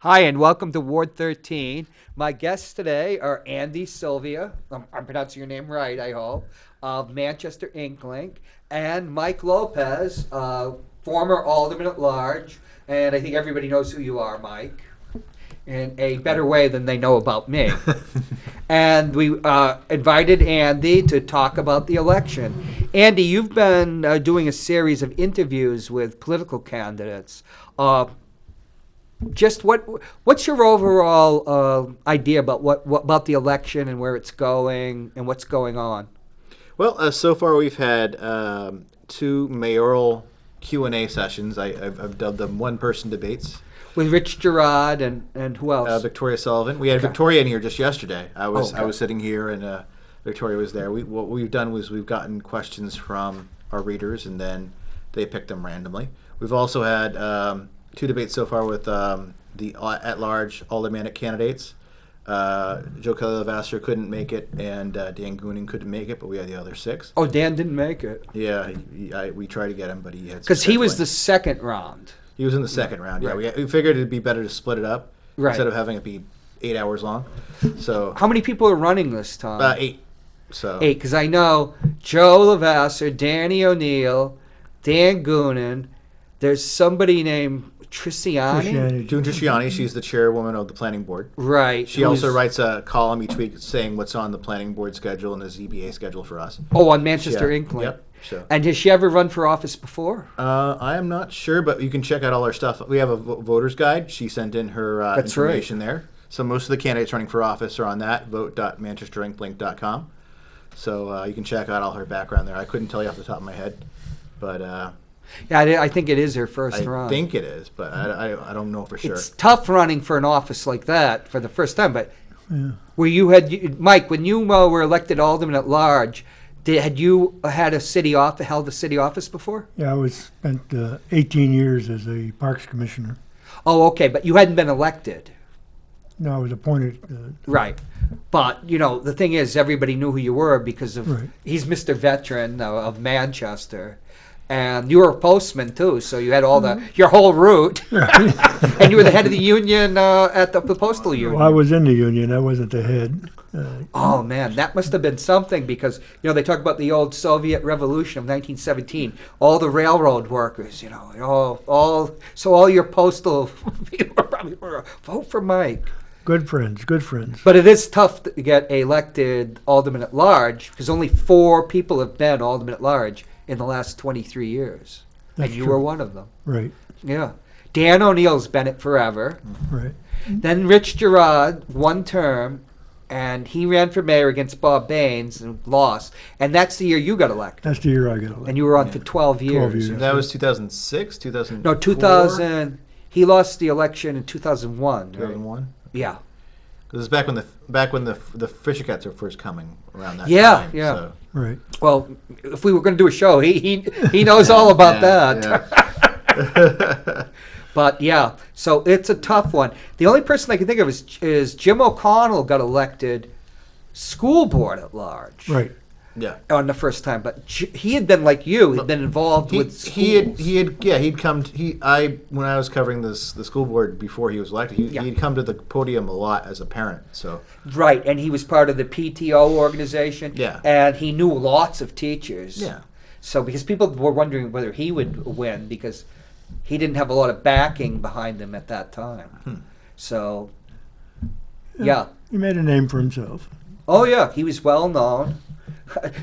Hi, and welcome to Ward 13. My guests today are Andy Sylvia, I'm pronouncing your name right, I hope, of Manchester Inklink, and Mike Lopez, former Alderman At-Large, and I think everybody knows who you are, Mike, in a better way than they know about me. And we invited Andy to talk about the election. Andy, you've been doing a series of interviews with political candidates. Just what's your overall idea about what about the election and where it's going and what's going on? Well, so far we've had two mayoral Q&A sessions. I've dubbed them one-person debates. With Rich Gerard and who else? Victoria Sullivan. We had Victoria in here just yesterday. I was sitting here and Victoria was there. What we've done was we've gotten questions from our readers and then they picked them randomly. We've also had two debates so far with the at-large aldermanic candidates. Joe Kelly-Levasseur couldn't make it, and Dan Goonan couldn't make it, but we had the other six. Oh, Dan didn't make it. Yeah, we tried to get him, but he had. Because he was the second round. He was in the second round. Yeah, Right. we figured it'd be better to split it up Right. instead of having it be 8 hours long. So How many people are running this time? 8. So 8, because I know Joe Levasseur, Danny O'Neill, Dan Goonan. There's somebody named Triciani. June Triciani, she's the chairwoman of the planning board. Right. She also writes a column each week saying what's on the planning board schedule and the ZBA schedule for us. Oh, on Manchester Inklink. Yep. So. And has she ever run for office before? I am not sure, but you can check out all our stuff. We have a voter's guide. She sent in her information there. So most of the candidates running for office are on that, vote.manchesterinklink.com. So you can check out all her background there. I couldn't tell you off the top of my head, but... yeah, I think it is her first run. I think it is, but I don't know for sure. It's tough running for an office like that for the first time, but where you had... Mike, when you were elected Alderman At-Large, had you held a city office before? Yeah, I spent 18 years as a Parks Commissioner. Oh, okay, but you hadn't been elected. No, I was appointed. Right. But, the thing is, everybody knew who you were because of... Right. He's Mr. Veteran of Manchester. And you were a postman, too, so you had all your whole route. And you were the head of the union at the postal union. Well, I was in the union. I wasn't the head. Oh, man, that must have been something because, they talk about the old Soviet Revolution of 1917. All the railroad workers, all your postal people were probably, vote for Mike. Good friends. But it is tough to get elected Alderman At-Large because only 4 people have been Alderman At-Large in the last 23 years. That's and you true. were one of them. Right. Yeah. Dan O'Neill's been it forever. Right. Then Rich Gerard, 1 term, and he ran for mayor against Bob Baines and lost. And that's the year you got elected. That's the year I got elected. And you were on for 12 years. 12 years. That was 2006, 2000. No, 2000. He lost the election in 2001. Right? 2001. Yeah. Because it's back when the Fisher Cats were first coming around that time. Yeah. So. Right. Well, if we were going to do a show, he knows all about that. Yeah. But yeah, so it's a tough one. The only person I can think of is Jim O'Connell got elected school board at large. Right. Yeah. On the first time, but he had been like you, had been involved with schools. He'd come. When I was covering the school board before he was elected, he'd come to the podium a lot as a parent. So right, and he was part of the PTO organization. Yeah. And he knew lots of teachers. Yeah. So because people were wondering whether he would win because he didn't have a lot of backing behind him at that time. So yeah. He made a name for himself. Oh yeah, he was well known.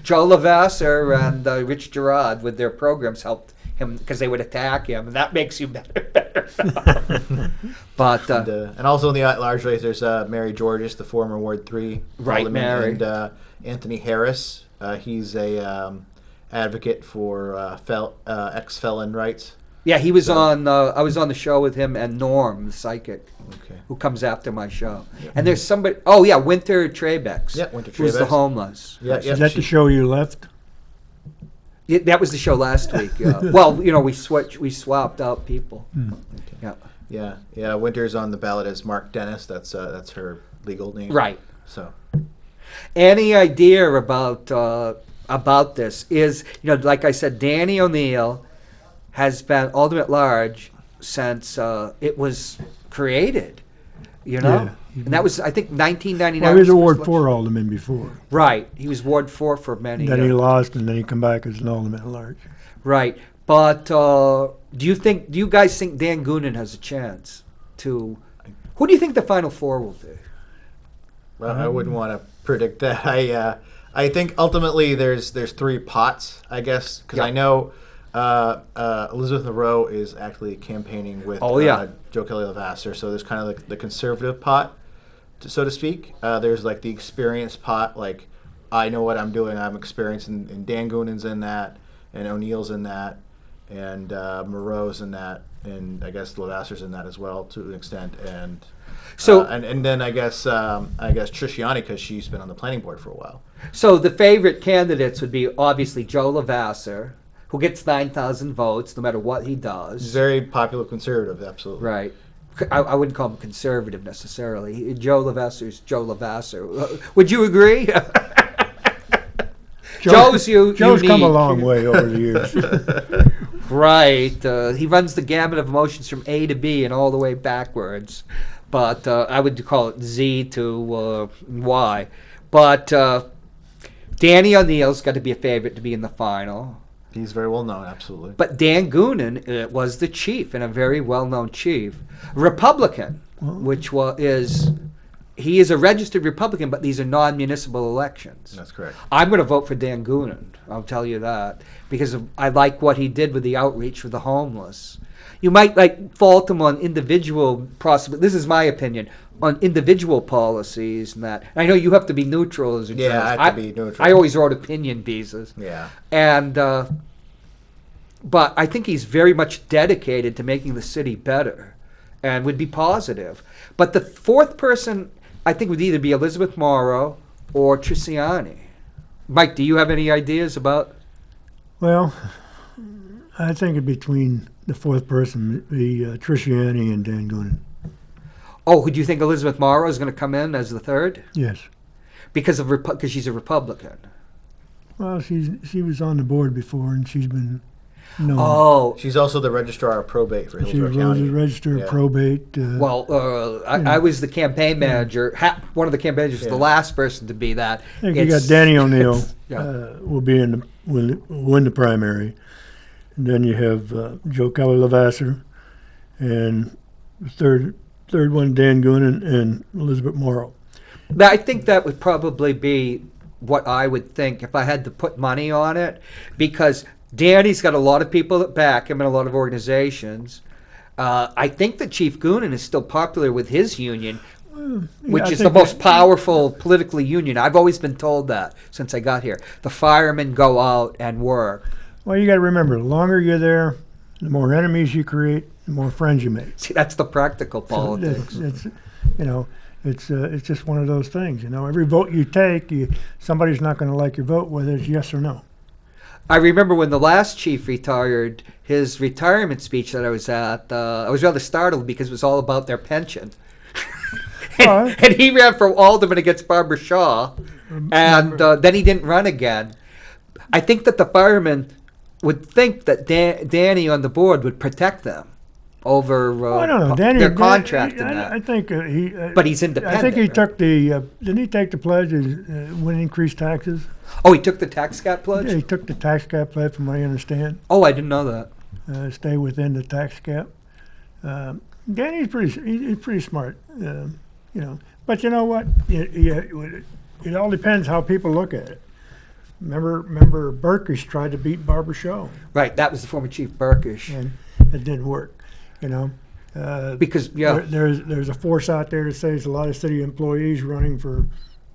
Joe Levasseur and Rich Gerard with their programs helped him because they would attack him, and that makes you better. But and also in the at-large race, there's Mary Georges, the former Ward 3 right, alderman, Mary, and Anthony Harris. He's a advocate for ex-felon rights. Yeah, he was on. I was on the show with him and Norm, the psychic, who comes after my show. Yeah. And there's somebody. Oh yeah, Winter Trebex. Yeah, Winter Trebex. Who's the homeless. Yeah, Is that the show you left? Yeah, that was the show last week. Well, we swapped out people. Okay. Yeah. Winter's on the ballot as Mark Dennis. That's her legal name. Right. So, any idea about this? Is like I said, Danny O'Neill has been Alderman At-Large since it was created. You know? Yeah. And that was, I think, 1999. Well, he was a his Ward first 4 alderman before. Right. He was Ward 4 for many Then he years. lost, and then he come back as an alderman at large. Right. But do you guys think Dan Goonan has a chance to, who do you think the final four will be? Well, I wouldn't want to predict that. I think ultimately there's three pots, I guess, because I know Elizabeth Monroe is actually campaigning with Joe Kelly Levasseur, so there's kind of like the conservative pot, so to speak. There's like the experience pot, like I know what I'm doing, I'm experienced, and Dan Goonan's in that, and O'Neill's in that, and Moreau's in that, and I guess Levasseur's in that as well to an extent, and so and then I guess Trisciani, because she's been on the planning board for a while. So the favorite candidates would be obviously Joe Levasseur, who gets 9,000 votes no matter what he does. He's very popular conservative, absolutely. Right. I wouldn't call him conservative necessarily. Joe Levasseur's Joe Levasseur. Would you agree? Joe's unique. Come a long way over the years. Right. He runs the gamut of emotions from A to B and all the way backwards. But I would call it Z to Y. But Danny O'Neill's got to be a favorite to be in the final. He's very well known, absolutely. But Dan Goonan was the chief, and a very well-known chief. Republican, which he is a registered Republican, but these are non-municipal elections. That's correct. I'm going to vote for Dan Goonan, I'll tell you that, because I like what he did with the outreach for the homeless. You might fault him on individual this is my opinion, on individual policies and that. And I know you have to be neutral as a journalist. Yeah, I have to be neutral. I always wrote opinion pieces. Yeah. And but I think he's very much dedicated to making the city better and would be positive. But the fourth person, I think, would either be Elizabeth Morrow or Trisciani. Mike, do you have any ideas about? Well, I think between the fourth person would be Trisciani and Dan Goonan. Oh, do you think Elizabeth Morrow is going to come in as the third? Yes. Because she's a Republican. Well, she was on the board before, and she's been known. Oh, She's also the registrar of probate for She Hillsborough was County. the register of probate. I was the campaign manager. One of the campaign managers, the last person to be that. I think you got Danny O'Neill Yeah. will win the primary. And then you have Joe Kelly Levasseur, and the third one, Dan Goonan and Elizabeth Morrow. Now, I think that would probably be what I would think if I had to put money on it, because Danny's got a lot of people that back him and a lot of organizations. I think that Chief Goonan is still popular with his union, which is the most powerful politically union. I've always been told that since I got here. The firemen go out and work. Well, you got to remember, the longer you're there, the more enemies you create, the more friends you make. See, that's the practical politics. So it's just one of those things. Every vote you take, somebody's not going to like your vote, whether it's yes or no. I remember when the last chief retired, his retirement speech that I was at, I was rather startled because it was all about their pension. and he ran for alderman against Barbara Shaw, and then he didn't run again. I think that the firemen would think that Danny on the board would protect them over I don't know. Danny, their contract and that. I think But he's independent. I think he right? took didn't he take the pledge when increased taxes? Oh, he took the tax cap pledge? Yeah, he took the tax cap pledge, from what I understand. Oh, I didn't know that. Stay within the tax cap. Danny's pretty smart, But you know what? It all depends how people look at it. Remember, Burkish tried to beat Barbara Shaw. Right, that was the former Chief Burkish. And it didn't work, Because, there's a force out there that says a lot of city employees running for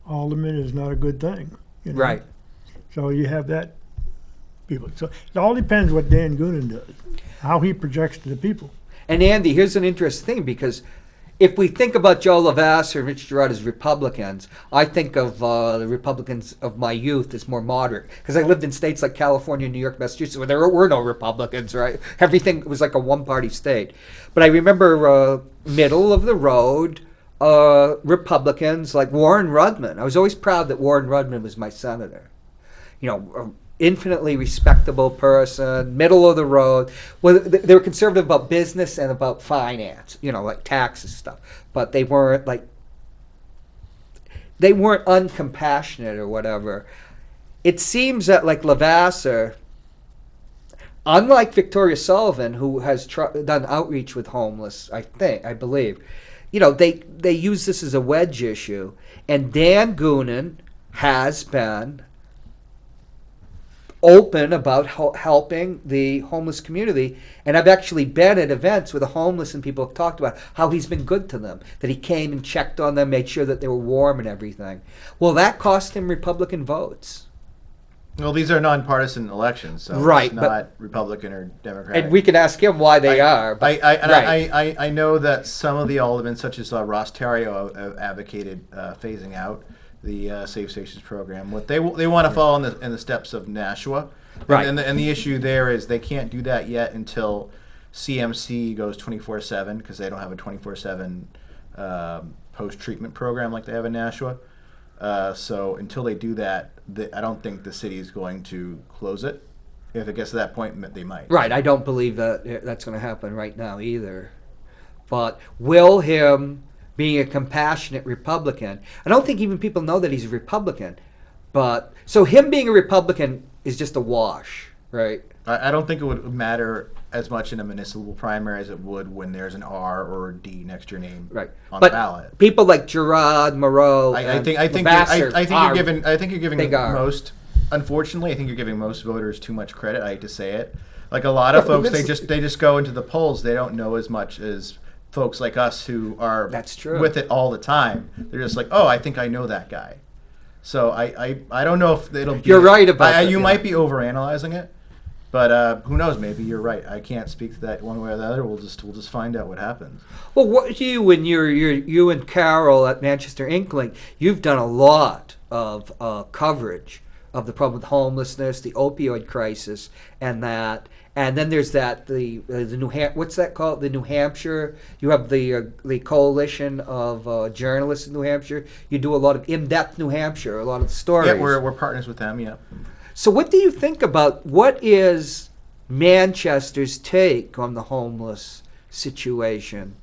alderman is not a good thing. Right. So you have that people. So it all depends what Dan Goonan does, how he projects to the people. And Andy, here's an interesting thing, because if we think about Joe Levasseur and Rich Girard as Republicans, I think of the Republicans of my youth as more moderate. Because I lived in states like California, New York, Massachusetts, where there were no Republicans, right? Everything was like a one-party state. But I remember middle of the road Republicans like Warren Rudman. I was always proud that Warren Rudman was my senator. infinitely respectable person, middle of the road. Well, they were conservative about business and about finance, like taxes stuff. But they weren't uncompassionate or whatever. It seems that like Levasseur, unlike Victoria Sullivan, who has done outreach with homeless, I believe, they use this as a wedge issue. And Dan Goonan has been open about helping the homeless community. And I've actually been at events where the homeless and people have talked about how he's been good to them, that he came and checked on them, made sure that they were warm and everything. Well, that cost him Republican votes. Well, these are nonpartisan elections, so right, it's not Republican or Democratic. And we can ask him why they are. But, I know that some of the aldermen, such as Ross Terrio, have advocated phasing out the Safe Stations program. What they want to follow in the steps of Nashua. Right. And the issue there is they can't do that yet until CMC goes 24/7 because they don't have a 24/7 post-treatment program like they have in Nashua. So until they do that, I don't think the city is going to close it. If it gets to that point, they might. Right. I don't believe that that's going to happen right now either. But will him being a compassionate Republican, I don't think even people know that he's a Republican. But so him being a Republican is just a wash, right? I don't think it would matter as much in a municipal primary as it would when there's an R or a D next to your name on the ballot. People like Gerard Moreau, I think you're giving most. Unfortunately, I think you're giving most voters too much credit. I hate to say it. Like a lot of folks, they just go into the polls. They don't know as much as folks like us who are with it all the time. They're just like, oh, I think I know that guy. So I don't know if it'll be. You're right about that. You might be overanalyzing it. But who knows? Maybe you're right. I can't speak to that one way or the other. We'll just find out what happens. Well, what you and Carol at Manchester Inkling, you've done a lot of coverage of the problem with homelessness, the opioid crisis, and that. And then there's that the what's that called? The New Hampshire. You have the coalition of journalists in New Hampshire. You do a lot of in-depth New Hampshire, a lot of stories. Yeah, we're partners with them. Yeah. So what do you think about what is Manchester's take on the homeless situation?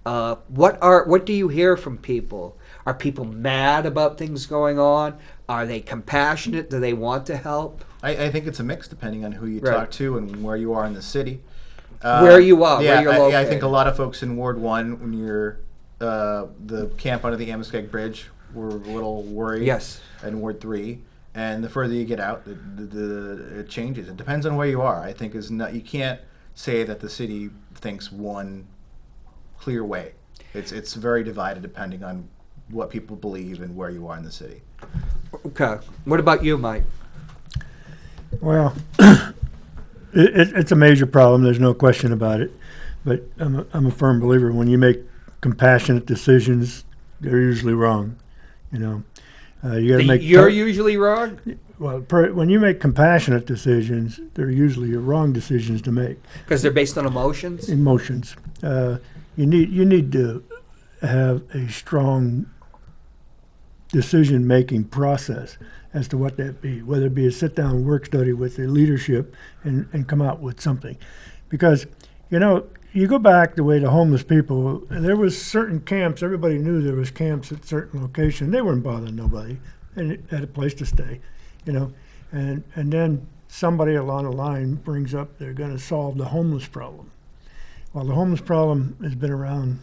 What do you hear from people? Are people mad about things going on? Are they compassionate? Do they want to help? I think it's a mix depending on who you talk to and where you are in the city. Where you are, yeah, where you're located. I think a lot of folks in Ward 1, when you're the camp under the Amoskeag Bridge, were a little worried. Yes. And Ward 3. And the further you get out, it changes. It depends on where you are. I think you can't say that the city thinks one clear way. It's very divided depending on what people believe and where you are in the city. Okay. What about you, Mike? Well, it's a major problem. There's no question about it. But I'm a firm believer when you make compassionate decisions, they're usually wrong. You got to make. You're usually wrong. Well, when you make compassionate decisions, they're usually wrong decisions to make because they're based on emotions. Emotions. You need to have a strong decision-making process as to what that be, whether it be a sit-down work study with the leadership and come out with something, because you go back the way the homeless people, there was certain camps, everybody knew there was camps at certain locations. They weren't bothering nobody and had a place to stay, and then somebody along the line brings up they're going to solve the homeless problem. Well, the homeless problem has been around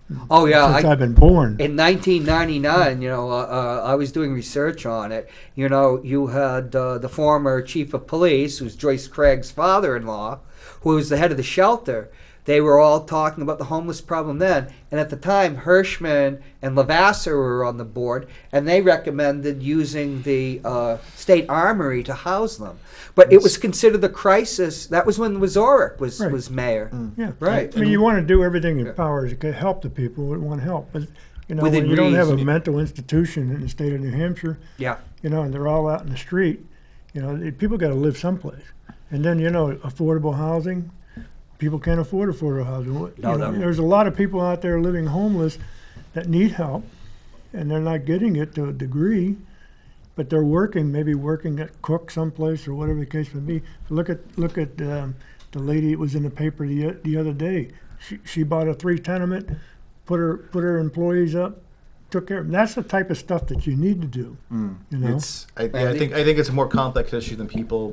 since I've been born. In 1999, I was doing research on it. You had the former chief of police, who's Joyce Craig's father-in-law, who was the head of the shelter. They were all talking about the homeless problem then. And at the time, Hirschman and Levasseur were on the board, and they recommended using the state armory to house them. But it was considered the crisis. That was when Wazorek was mayor. Yeah, right. I mean, you want to do everything in power to help the people who want help. But, when you don't have a mental institution in the state of New Hampshire, and they're all out in the street, people got to live someplace. And then, affordable housing. People can't afford affordable housing. There's a lot of people out there living homeless that need help, and they're not getting it to a degree. but they're maybe working at Cook someplace or whatever the case may be. Look at the lady that was in the paper the other day. She bought a 3 tenement, put her employees up, took care of them. That's the type of stuff that you need to do. You know, I think it's a more complex issue than people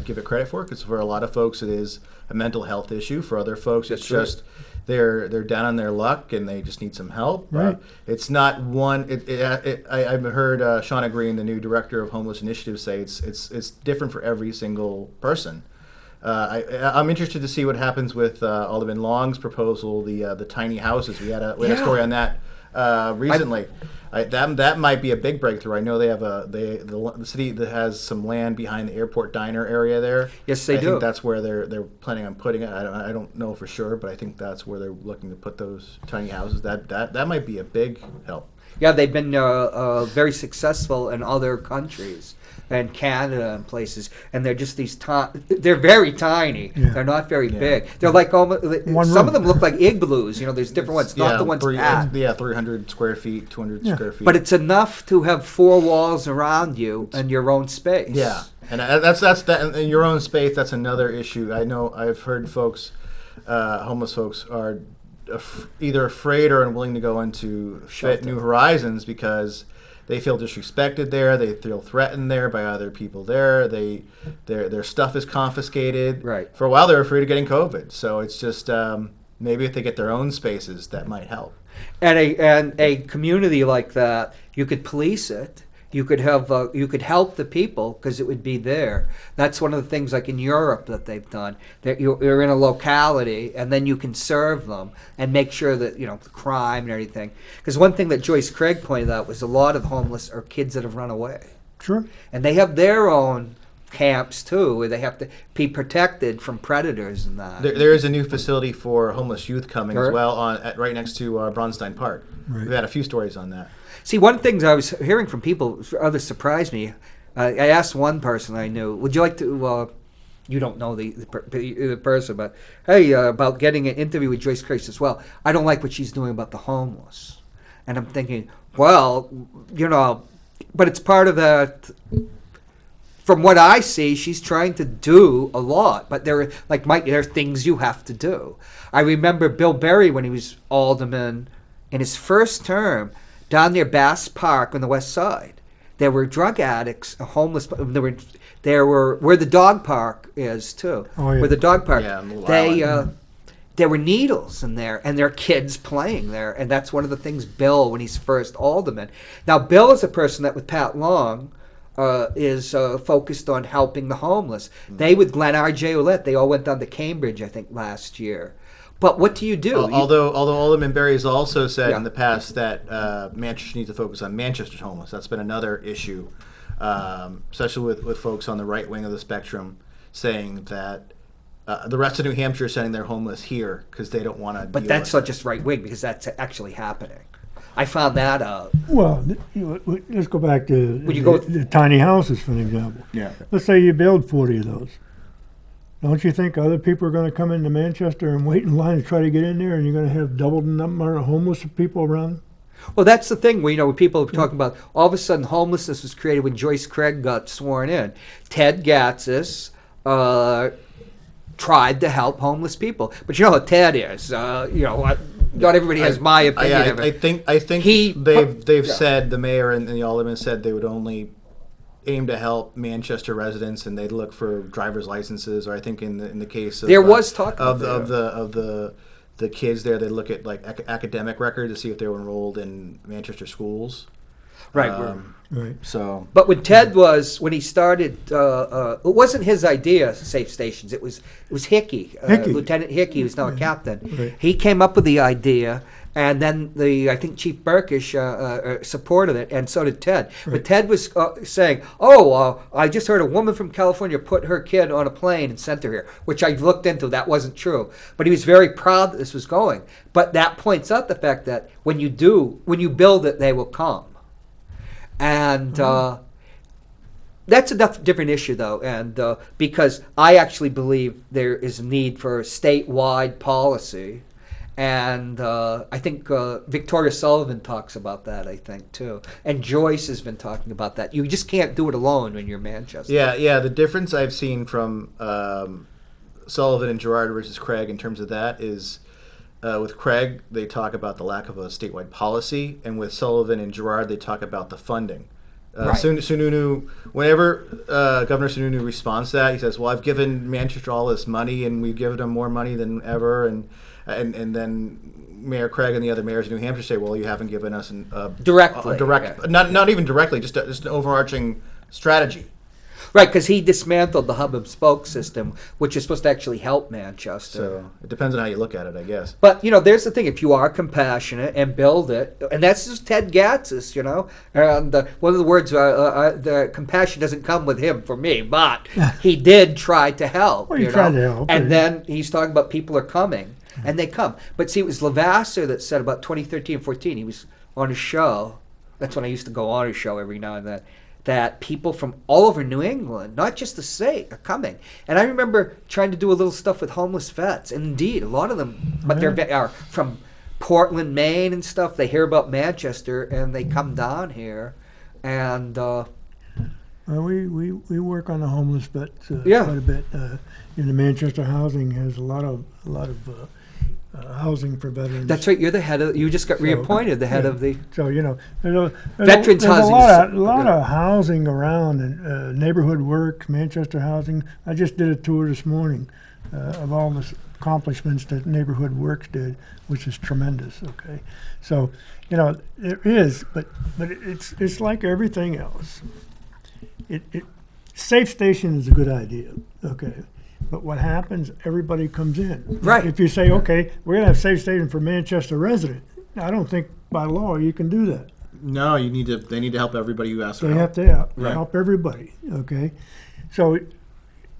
give it credit for. Because for a lot of folks, it is a mental health issue. For other folks, it's just they're down on their luck and they just need some help. Right. It's not one. I've heard Shauna Green, the new director of Homeless Initiative, say it's different for every single person. I'm interested to see what happens with Alderman Long's proposal, the tiny houses. We had a story on that recently. That might be a big breakthrough. I know they have the city that has some land behind the airport diner area there. Yes, they do. I think that's where they're planning on putting it. I don't know for sure, but I think that's where they're looking to put those tiny houses. That might be a big help. Yeah, they've been very successful in other countries and Canada and places, and they're just they're very tiny. Yeah. They're not very big. They're like almost some of them look like igloos. There's different ones, not the ones packed. 300 square feet, 200 square feet. But it's enough to have 4 walls around you and your own space. Yeah, and that's that. In your own space, that's another issue. I know I've heard folks, homeless folks, are either afraid or unwilling to go into Fit New Horizons because they feel disrespected there. They feel threatened there by other people there. Their stuff is confiscated. Right. For a while, they're afraid of getting COVID. So it's just maybe if they get their own spaces, that might help. And a community like that, you could police it. You could help the people because it would be there. That's one of the things like in Europe that they've done. That you're in a locality and then you can serve them and make sure that the crime and everything. Because one thing that Joyce Craig pointed out was a lot of homeless are kids that have run away. Sure. And they have their own camps too, where they have to be protected from predators and that. There is a new facility for homeless youth coming Sure. as well right next to Bronstein Park. Right. We've had a few stories on that. See, one thing I was hearing from people, rather surprised me. I asked one person I knew, would you like to, you don't know the person, but hey, about getting an interview with Joyce Craig as well. I don't like what she's doing about the homeless. And I'm thinking, well, but it's part of that. From what I see, she's trying to do a lot, but there are things you have to do. I remember Bill Berry when he was alderman in his first term, down near Bass Park on the west side, there were drug addicts, homeless. There were where the dog park is too. Oh, yeah. Where the dog park. Yeah, there were needles in there, and there are kids playing there, and that's one of the things Bill, when he's first alderman. Now Bill is a person that with Pat Long is focused on helping the homeless. They with Glenn R.J. Ouellette, they all went down to Cambridge, I think, last year. But what do you do? Although Alderman Berry has also said in the past that Manchester needs to focus on Manchester's homeless. That's been another issue, especially with folks on the right wing of the spectrum saying that the rest of New Hampshire is sending their homeless here because they don't want to. But that's not just right wing, because that's actually happening. I found that out. Well, let's go back to Would you go the tiny houses, for an example. Yeah. Let's say you build 40 of those. Don't you think other people are going to come into Manchester and wait in line to try to get in there, and you're going to have double the number of homeless people around? Well, that's the thing. When people are talking about all of a sudden homelessness was created when Joyce Craig got sworn in. Ted Gatzis tried to help homeless people, but you know how Ted is. Not everybody has my opinion of it. I think they've said, the mayor and the alderman said they would only aim to help Manchester residents, and they'd look for driver's licenses. Or I think in the case of there was talk of the kids there, they look at like academic record to see if they were enrolled in Manchester schools. Right. Right. So, but when he started, it wasn't his idea, safe stations. It was Hickey. Lieutenant Hickey, who's now a captain. Right. He came up with the idea, and then I think Chief Burkish supported it, and so did Ted. Right. But Ted was saying, I just heard a woman from California put her kid on a plane and sent her here, which I looked into. That wasn't true. But he was very proud that this was going. But that points out the fact that when you build it, they will come. And that's a different issue, though, and because I actually believe there is a need for a statewide policy, And I think Victoria Sullivan talks about that, I think, too. And Joyce has been talking about that. You just can't do it alone when you're Manchester. Yeah. The difference I've seen from Sullivan and Gerard versus Craig in terms of that is with Craig, they talk about the lack of a statewide policy. And with Sullivan and Gerard, they talk about the funding. Right. Sununu, whenever Governor Sununu responds to that, he says, well, I've given Manchester all this money, and we've given them more money than ever. And then Mayor Craig and the other mayors in New Hampshire say, well, you haven't given us Directly. not even directly, just an overarching strategy. Right, because he dismantled the hub and spoke system, which is supposed to actually help Manchester. So it depends on how you look at it, I guess. But, there's the thing. If you are compassionate and build it, and that's just Ted Gatzis, and one of the words, the compassion doesn't come with him for me, but he did try to help. Well, he tried to help. And then he's talking about people are coming, and they come. But see, it was Lavasser that said about 2013-14, he was on a show. That's when I used to go on a show every now and then. That people from all over New England, not just the state, are coming. And I remember trying to do a little stuff with homeless vets. And indeed, a lot of them, but they are from Portland, Maine and stuff. They hear about Manchester and they come down here. And well, we work on the homeless vets quite a bit. In the Manchester housing has a lot of housing for veterans. That's right. You're the head of. You just got reappointed, the head of the. So there's Veterans housing. A lot of housing around, and neighborhood work, Manchester housing. I just did a tour this morning of all the accomplishments that neighborhood works did, which is tremendous. Okay, so there is, but it's like everything else. Safe station is a good idea. Okay. But what happens, everybody comes in. Right. If you say, okay, we're going to have safe station for Manchester resident, I don't think by law you can do that. No, they need to help everybody who asks for They help. have to help everybody, okay? So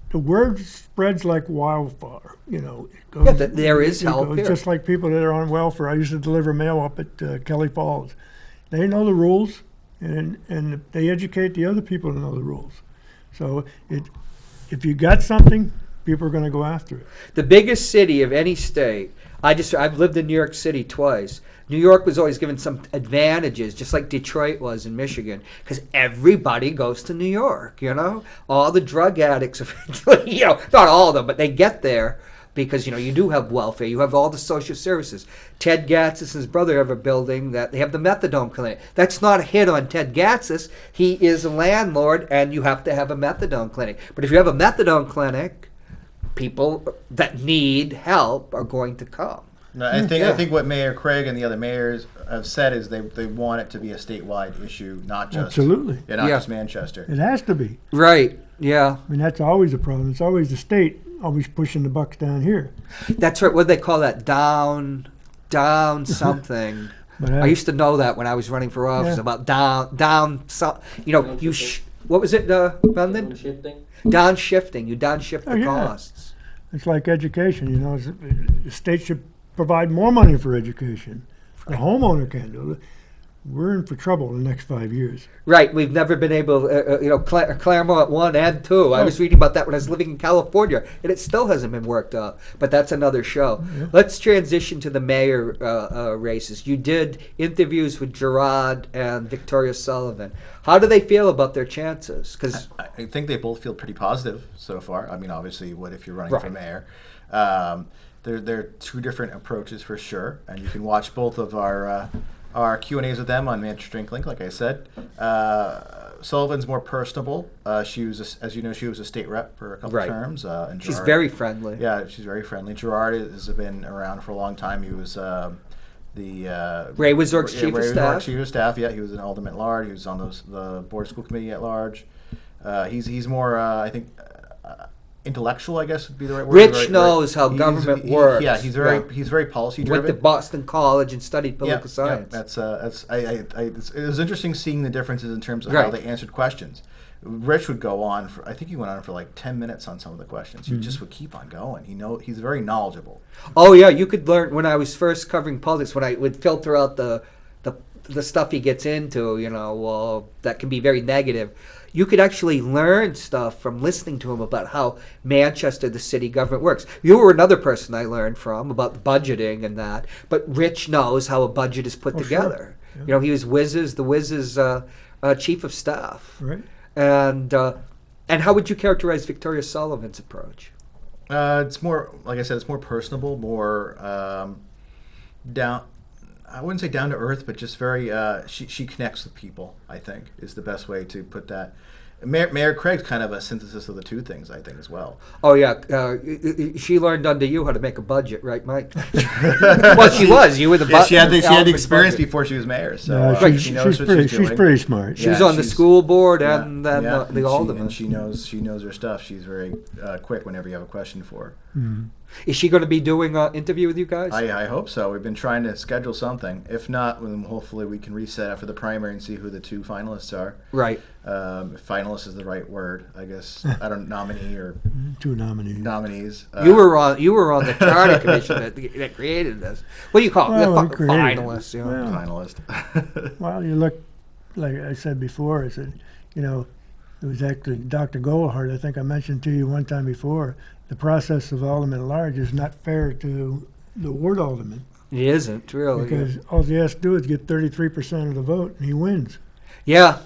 the word spreads like wildfire, It goes, there is help here. Just like people that are on welfare. I used to deliver mail up at Kelly Falls. They know the rules, and they educate the other people to know the rules. So if you got something, people are going to go after it. The biggest city of any state. I've lived in New York City twice. New York was always given some advantages, just like Detroit was in Michigan, because everybody goes to New York. All the drug addicts, not all of them, but they get there because you do have welfare, you have all the social services. Ted Gatzis and his brother have a building that they have the methadone clinic. That's not a hit on Ted Gatzis. He is a landlord, and you have to have a methadone clinic. But if you have a methadone clinic, people that need help are going to come. No, I think what Mayor Craig and the other mayors have said is they want it to be a statewide issue, not just just Manchester. It has to be. Right. Yeah. I mean, that's always a problem. It's always the state always pushing the bucks down here. That's right. What do they call that? Down something. But I used to know that when I was running for office about down. What was it, London? Shifting. Downshifting. You downshift the costs. It's like education. The state should provide more money for education. The homeowner can do it. We're in for trouble in the next 5 years. Right. We've never been able, Claremont 1 and 2. I was reading about that when I was living in California, and it still hasn't been worked out. But that's another show. Yeah. Let's transition to the mayor races. You did interviews with Gerard and Victoria Sullivan. How do they feel about their chances? Because I think they both feel pretty positive so far. I mean, obviously, what if you're running for mayor? There are two different approaches for sure, and you can watch both of our Q&As with them on Manchester Inc. Like I said, Sullivan's more personable. She was, as you know, she was a state rep for a couple terms. And she's very friendly. Yeah, she's very friendly. Gerard has been around for a long time. He was Ray Wizork's chief of staff. Chief of staff. Yeah, he was an Alderman At-Large. He was on the board of school committee at large. He's more, I think. Intellectual, I guess would be the right word. Rich knows how government works. Yeah, he's very policy driven. Went to Boston College and studied political science. It was interesting seeing the differences in terms of how they answered questions. Rich would go on I think he went on for like 10 minutes on some of the questions. He just would keep on going. He's very knowledgeable. Oh yeah, you could learn when I was first covering politics, when I would filter out the the stuff he gets into, that can be very negative. You could actually learn stuff from listening to him about how Manchester, the city government, works. You were another person I learned from about the budgeting and that. But Rich knows how a budget is put together. Sure. Yeah. He was the Wiz's chief of staff. Right. And how would you characterize Victoria Sullivan's approach? It's more, like I said, it's more personable, more down. I wouldn't say down to earth, but just very. She connects with people, I think, is the best way to put that. Mayor Craig's kind of a synthesis of the two things, I think, as well. Oh yeah, she learned under you how to make a budget, right, Mike? Well, she was. You were the. Yeah, she had the Alderman experience budget. before she was mayor, so No, she knows she's what pretty, she's doing. she's pretty smart. She was on the school board and then the alderman. And she knows her stuff. She's very quick whenever you have a question for her. Mm-hmm. Is she going to be doing an interview with you guys? I hope so. We've been trying to schedule something. If not, then hopefully we can reset after the primary and see who the two finalists are. Right. If finalist is the right word, I guess. I don't nominee or Two nominees. You you were on the charter commission that created this. What do you call Well, it? we created it. Finalists. Well, finalist. Well, you look, like I said before, I said, it was actually Dr. Goldhart, I think I mentioned to you one time before, the process of Alderman At-Large is not fair to the ward alderman. It isn't really. Because all he has to do is get 33% of the vote and he wins. Yeah.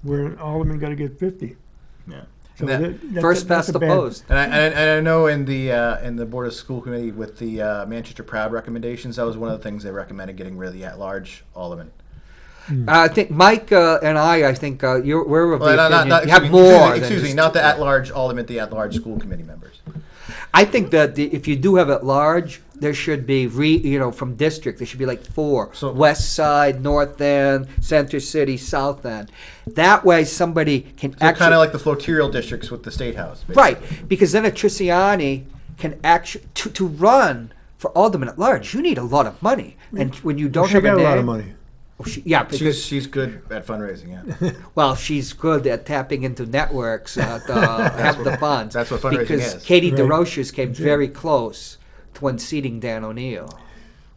Where an alderman got to get 50. Yeah. So First past the post. And I know in the Board of School Committee with the Manchester Proud recommendations, that was one of the things they recommended, getting rid of the at-large alderman. I think Mike and I think we're of the opinion you have excuse more. Excuse me, not the at-large alderman, the at-large school committee members. I think that if you do have at large, there should be from district there should be like 4: So- West Side, North End, Center City, South End. That way somebody can So actually kind of like the floterial districts with the state house. Basically. right, because then a Triciani can actually to run for alderman at large. You need a lot of money, and when you don't She have got a name, lot of money. yeah, because She's good at fundraising, yeah. well, she's good at tapping into networks to have the funds. That's what fundraising because is. Katie Right. DeRoches came very close to unseating Dan O'Neill.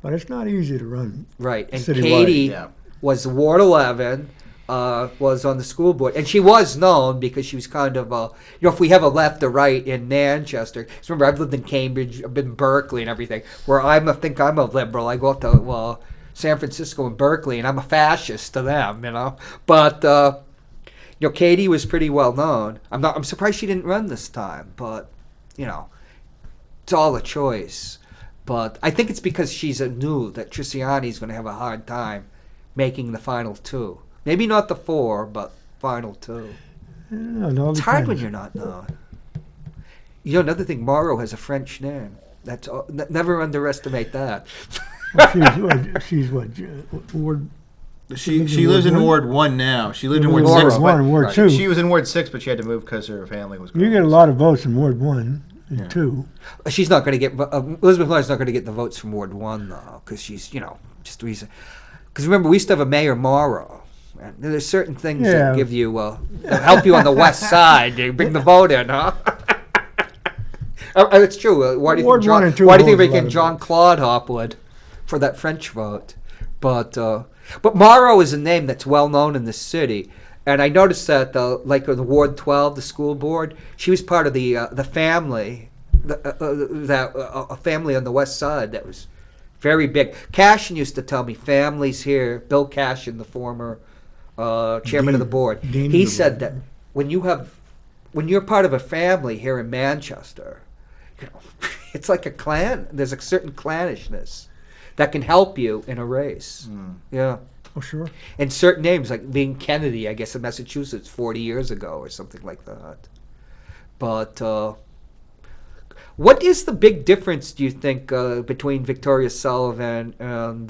But it's not easy to run. Right, and Citywide. Katie Yeah. was Ward 11, was on the school board, and she was known because she was kind of, if we have a left or right in Manchester. 'Cause remember, I've lived in Cambridge, I've been in Berkeley and everything, where think I'm a liberal. I go up to San Francisco and Berkeley, and I'm a fascist to them, But Katie was pretty well known. I'm surprised she didn't run this time, but it's all a choice. But I think it's because she's knew that Triciani's going to have a hard time making the final 2. Maybe not the 4, but final 2. It's It's hard when you're not known. Another thing, Morrow has a French name. Never underestimate that. She's what, Ward? She lives in Ward 1 now. She lived in Ward Ward 6. 1, but Ward right. 2. She was in Ward 6, but she had to move because her family was You gone. get a lot of votes in Ward 1 and 2. She's not going to get Elizabeth Miller's not going to get the votes from Ward 1 though, because she's just reason. Because remember, we used to have a Mayor Morrow. And there's certain things that Yeah. give you that help you on the west side. They bring the vote in, huh? It's true. Why do you Ward think 1 and 2 why do you think holds a they lot get of John votes. Claude Hopwood for that French vote? But Morrow is a name that's well known in the city. And I noticed that, like in the Ward 12, the school board, she was part of the family, a family on the west side that was very big. Cashin used to tell me families here. Bill Cashin, the former chairman of the board, Dean he of the said board. that when you're part of a family here in Manchester, it's like a clan. There's a certain clannishness that can help you in a race. Yeah. Oh, sure. And certain names, like being Kennedy, I guess, in Massachusetts 40 years ago or something like that. But what is the big difference, do you think, between Victoria Sullivan and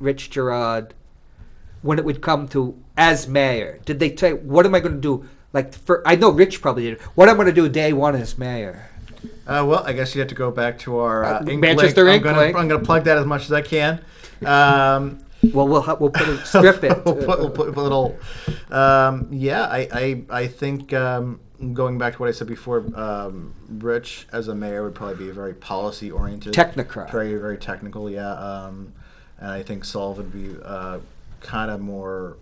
Rich Gerard when it would come to as mayor? Did they say, what am I going to do? I know Rich probably did. What I'm going to do day 1 as mayor? Well, I guess you have to go back to our Ink Manchester link. Ink I'm going to plug that as much as I can. Well, we'll put a strip it. we'll put a little. I think going back to what I said before, Rich as a mayor would probably be very policy oriented, Technocrat. very very technical. Yeah, and I think Sullivan would be kind of more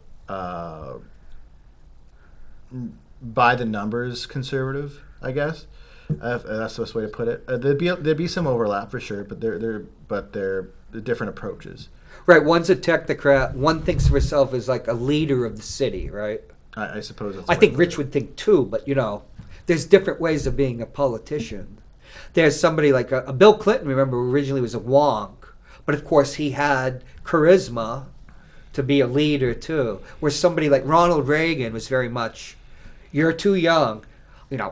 by the numbers conservative, I guess. That's the best way to put it. There'd be some overlap for sure, but they're different approaches. Right, one's a technocrat. One thinks of herself as like a leader of the city, right? I suppose that's I the way think to put Rich it. would think too, but there's different ways of being a politician. There's somebody like a Bill Clinton, remember, originally was a wonk, but of course he had charisma to be a leader too. Where somebody like Ronald Reagan was very much, you're too young.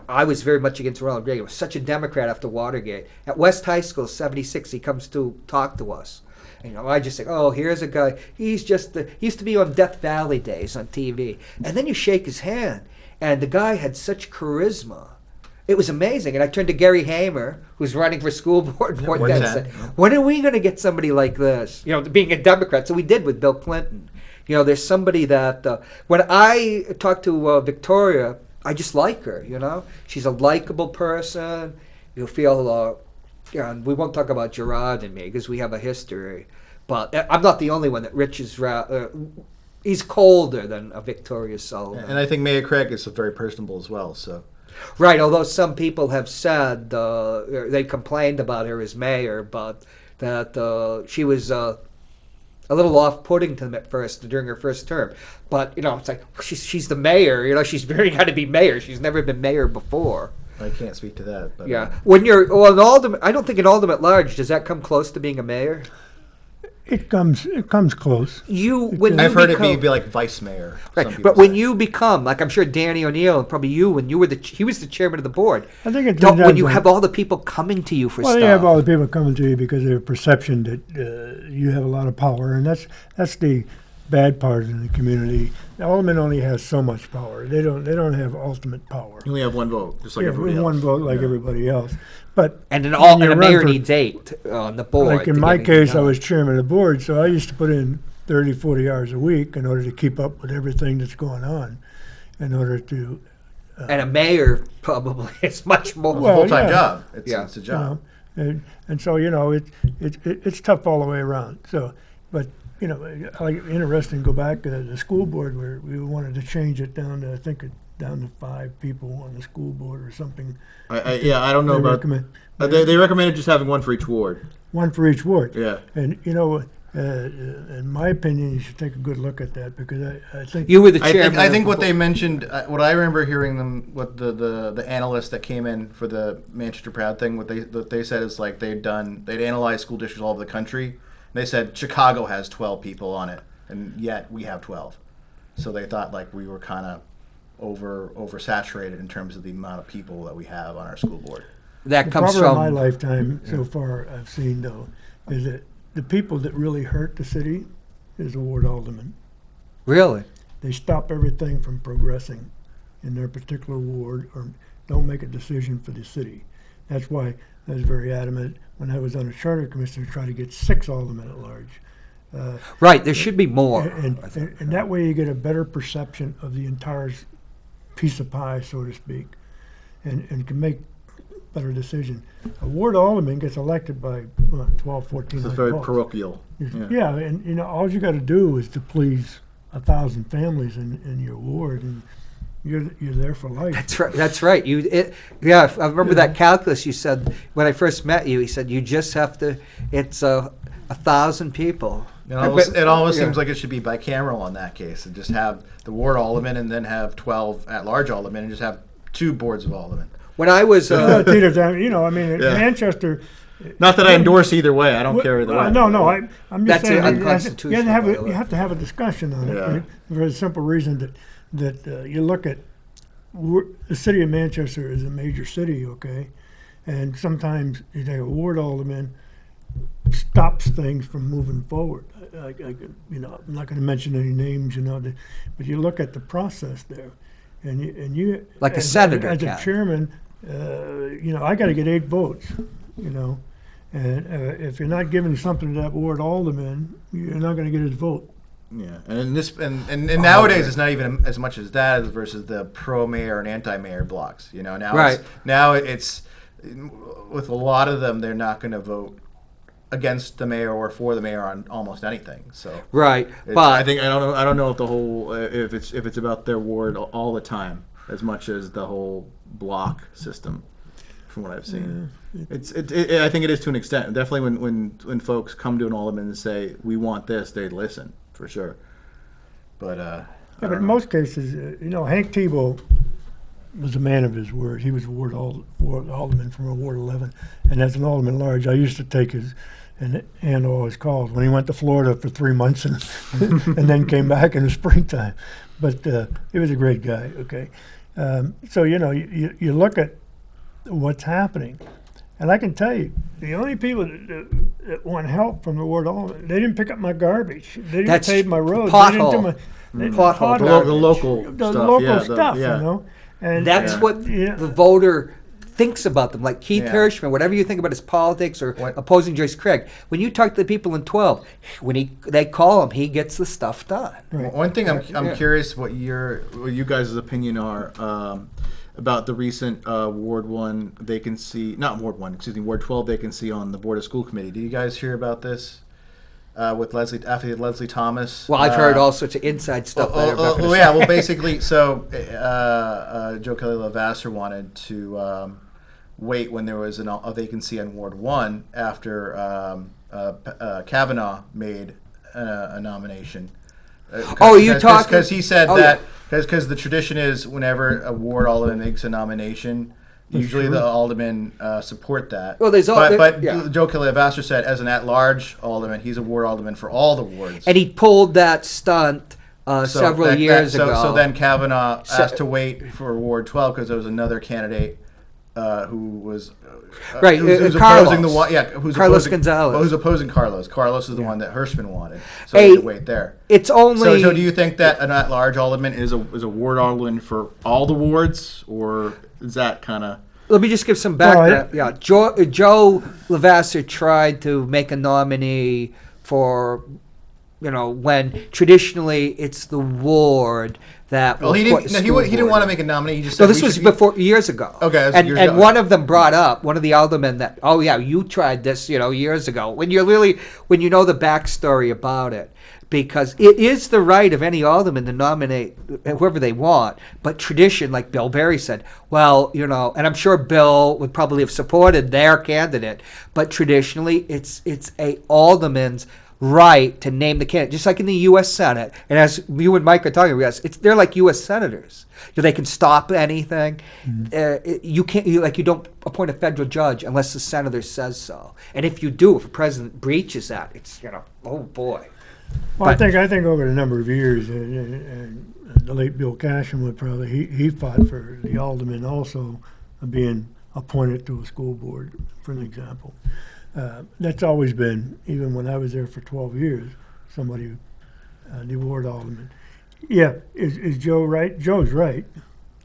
I was very much against Ronald Reagan. He was such a Democrat after Watergate. At West High School, 76, he comes to talk to us. I just think, oh, here's a guy. He used to be on Death Valley days on TV. And then you shake his hand. And the guy had such charisma. It was amazing. And I turned to Gary Hamer, who's running for school board, and said, when are we going to get somebody like this? Being a Democrat. So we did with Bill Clinton. There's somebody that, when I talk to Victoria, I just like her, She's a likable person. You'll feel, and we won't talk about Gerard and me because we have a history. But I'm not the only one that Rich is, he's colder than a Victoria Sullivan. And I think Mayor Craig is very personable as well, so. Right, although some people have said, they complained about her as mayor, but that she was a little off-putting to them at first during her first term. But, it's like, she's the mayor, she's very got to be mayor. She's never been mayor before. I can't speak to that. But, yeah. When you're, an Alderman, I don't think an Alderman At-Large, does that come close to being a mayor? It comes close. I've heard it be like vice mayor. Right, but when you become, like I'm sure Danny O'Neill and probably you, when you were he was the chairman of the board. I think it when you have all the people coming to you for stuff. Well, you have all the people coming to you because of their perception that you have a lot of power, and that's the bad part in the community. The alderman only has so much power. They don't have ultimate power. You only have one vote, just like everybody else. One vote like everybody else. But and a mayor needs 8 on the board. Like in my case, I was chairman of the board, so I used to put in 30, 40 hours a week in order to keep up with everything that's going on, in order to. And a mayor probably is much more. Well, full-time job. It's a job. And so it's tough all the way around. So, but interesting. Go back to the school board where we wanted to change it down to down to 5 people on the school board or something. I don't know about. They recommended just having one for each ward. One for each ward. Yeah. And in my opinion, you should take a good look at that because I think you were the chairman. I think what they mentioned, what I remember hearing them, what the analysts that came in for the Manchester Proud thing, what they said is like they'd analyzed school districts all over the country. They said Chicago has 12 people on it, and yet we have 12. So they thought like we were kind of oversaturated in terms of the amount of people that we have on our school board. That comes from from my lifetime so far. I've seen though is that the people that really hurt the city is the ward alderman. Really, they stop everything from progressing in their particular ward or don't make a decision for the city. That's why I was very adamant when I was on the charter commission to try to get 6 aldermen at large. Right, there should be more. And that way you get a better perception of the entire piece of pie, so to speak, and can make better decision. A ward alderman gets elected by 12, 14 It's very votes. parochial. Yeah, and all you got to do is to please 1,000 families in your ward, and you're there for life. That's right. I remember that calculus you said when I first met you. He said you just have to. It's 1,000 people. It almost seems like it should be bicameral in that case, and just have the ward alderman and then have 12 at-large aldermen and just have 2 boards of aldermen. When I was, Manchester. Not that I endorse either way. I don't care either way. No. I'm just That's saying unconstitutional. you have to have a discussion on it for the simple reason that you look at the city of Manchester is a major city, okay, and sometimes a ward alderman stops things from moving forward. I'm not going to mention any names, but you look at the process there, and you like a senator as a chairman, I got to get 8 votes, and if you're not giving something to that ward alderman, you're not going to get his vote. Yeah, and nowadays it's not even as much as that as versus the pro mayor and anti mayor blocks. Now it's with a lot of them they're not going to vote against the mayor or for the mayor on almost anything. So Right, I but don't know if the whole if it's about their ward all the time as much as the whole block system. From what I've seen, I think it is to an extent. Definitely, when folks come to an alderman and say we want this, they listen for sure. But but in most cases, Hank Tebow was a man of his word. He was a ward alderman from Ward 11, and as an alderman at large, I used to take his and handle all his calls when he went to Florida for 3 months and and then came back in the springtime. But he was a great guy. Okay, so you look at what's happening, and I can tell you, the only people that want help from the ward alderman, they didn't pick up my garbage. They didn't That's pave my roads. pothole. Pothole. the local The stuff, local stuff, And that's what the voter thinks about them. Like Keith Yeah. Hirschman, whatever you think about his politics or opposing Joyce Craig, when you talk to the people in 12, they call him, he gets the stuff done. Right. One thing I'm curious what you guys' opinion are about the recent Ward 1 vacancy, not Ward 1, excuse me, Ward 12 vacancy on the Board of School Committee. Did you guys hear about this with Leslie Thomas? Well, I've heard all sorts of inside stuff. that I'm not gonna say. Well, basically, so Joe Kelly Lavasser wanted to wait when there was a vacancy on Ward 1 after Kavanaugh made a nomination. Because he said that yeah. because the tradition is whenever a ward alderman makes a nomination, usually the aldermen support that. Well, but yeah. Joe Kelly Lavasser said as an at-large alderman, he's a ward alderman for all the wards. And he pulled that stunt several years ago. So then Kavanaugh asked to wait for Ward 12 because there was another candidate who was right, who's Carlos. opposing who's Carlos opposing, Gonzalez. Well, who's opposing Carlos? Carlos is the one that Hirschman wanted, so he had to wait there. It's only. So do you think that an at-large alderman is a ward alderman for all the wards, or is that kind of? Let me just give some background. Joe Lavasser tried to make a nominee for, when traditionally it's the ward that. Well, he didn't want to make a nominee. He just said no, this was years ago. Okay, and one of them brought up, one of the aldermen that, oh yeah, you tried this, years ago. When you know the backstory about it, because it is the right of any alderman to nominate whoever they want, but tradition, like Bill Berry said, well, and I'm sure Bill would probably have supported their candidate, but traditionally it's a alderman's right to name the candidate, just like in the U.S. Senate. And as you and Mike are talking about, they're like U.S. senators. They can stop anything. You can't, you don't appoint a federal judge unless the senator says so. And if you do, if a president breaches that, it's oh boy. Well, I think over a number of years, and the late Bill Cashin would probably he fought for the alderman also being appointed to a school board, for an example. That's always been, even when I was there for 12 years, somebody, the ward alderman. Yeah, is Joe right? Joe's right.